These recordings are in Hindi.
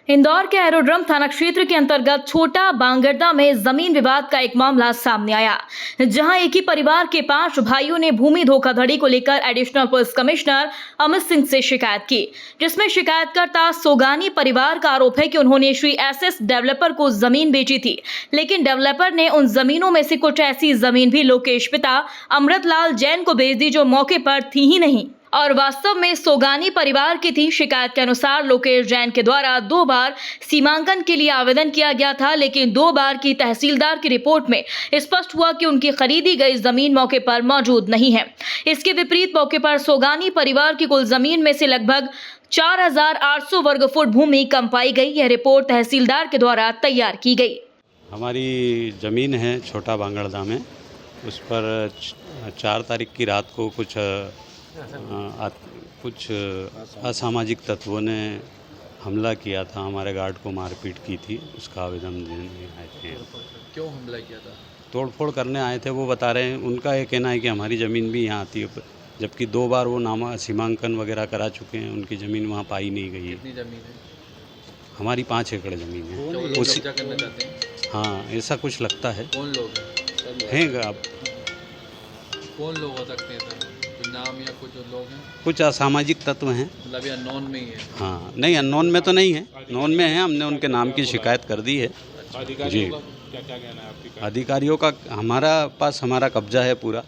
इंदौर के एरोड्रम थाना क्षेत्र के अंतर्गत छोटा बांगरदा में जमीन विवाद का एक मामला सामने आया, जहां एक ही परिवार के 5 भाइयों ने भूमि धोखाधड़ी को लेकर additional police commissioner Amit Singh से शिकायत की, जिसमें शिकायतकर्ता सोगानी परिवार का आरोप है कि उन्होंने श्री एसएस डेवलपर को जमीन बेची थी, लेकिन डेवलपर ने उन जमीनों में से कुछ ऐसी जमीन भी लोकेश पिता अमृतलाल जैन को बेच दी जो मौके पर थी ही नहीं और वास्तव में सोगानी परिवार की थी। शिकायत के अनुसार लोकेश जैन के द्वारा 2 बार सीमांकन के लिए आवेदन किया गया था, लेकिन 2 बार की तहसीलदार की रिपोर्ट में स्पष्ट हुआ कि उनकी खरीदी गई जमीन मौके पर मौजूद नहीं है। इसके विपरीत मौके पर सोगानी परिवार की कुल जमीन में से लगभग 4800 वर्ग फुट भूमि कम पाई गई। यह रिपोर्ट तहसीलदार के द्वारा तैयार की गई। हमारी ज़मीन है छोटा बांगरदा में, उस पर 4 तारीख की रात को कुछ असामाजिक तत्वों ने हमला किया था, हमारे गार्ड को मारपीट की थी। उसका आवेदन देने आए थे। क्यों हमला किया था? तोड़फोड़ करने आए थे। वो बता रहे हैं, उनका ये कहना है कि हमारी ज़मीन भी यहाँ आती है, जबकि 2 बार वो नामा सीमांकन वगैरह करा चुके हैं। उनकी ज़मीन वहाँ पाई नहीं गई है। कितनी ज़मीन है? हमारी 5 एकड़ ज़मीन है। क्या वो लोग कब्जा करना चाहते हैं? हाँ, ऐसा कुछ लगता है। कौन लोग हैं आप कौन लोग हो सकते हैं सर? कोई नाम या कुछ लोग हैं? कुछ असामाजिक तत्व हैं। मतलब ये अननोन में ही है? हाँ, नहीं अननोन में तो नहीं है, नोन में है। हमने उनके नाम की शिकायत कर दी है। जी, क्या कहना है आपकी? अधिकारियों का हमारा कब्जा है पूरा।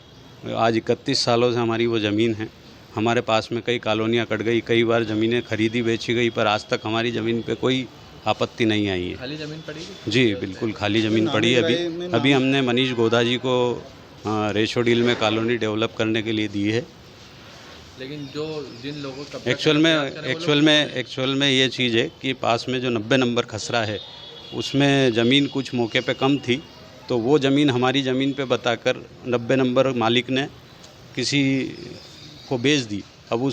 आज 31 सालों से हमारी वो ज़मीन है। हमारे पास में कई कॉलोनियाँ कट गई, कई बार ज़मीनें खरीदी बेची गई, पर आज तक हमारी ज़मीन पे कोई आपत्ति नहीं आई है। खाली ज़मीन पड़ी है? जी बिल्कुल खाली ज़मीन पड़ी है। अभी हमने मनीष गोदा जी को रेशो डील में कॉलोनी डेवलप करने के लिए दी है। लेकिन जिन लोगों का एक्चुअल में ये चीज़ है कि पास में जो 90 नंबर खसरा है, उसमें ज़मीन कुछ मौके पे कम थी, तो वो ज़मीन हमारी ज़मीन पे बताकर 90 नंबर मालिक ने किसी को बेच दी। अब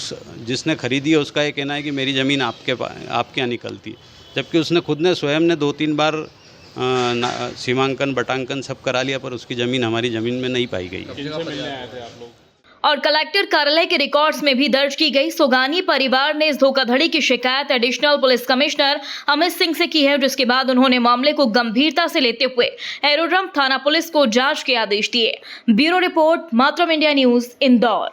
जिसने खरीदी है उसका ये कहना है कि मेरी ज़मीन आपके यहाँ निकलती है, जबकि उसने खुद ने स्वयं ने 2-3 बार सीमांकन बटांकन सब करा लिया, पर उसकी ज़मीन हमारी ज़मीन में नहीं पाई गई। और कलेक्टर कार्यालय के रिकॉर्ड्स में भी दर्ज की गई। सोगानी परिवार ने इस धोखाधड़ी की शिकायत additional police commissioner Amit Singh से की है, जिसके बाद उन्होंने मामले को गंभीरता से लेते हुए एरोड्रम थाना पुलिस को जांच के आदेश दिए। ब्यूरो रिपोर्ट, मातृम इंडिया न्यूज, इंदौर।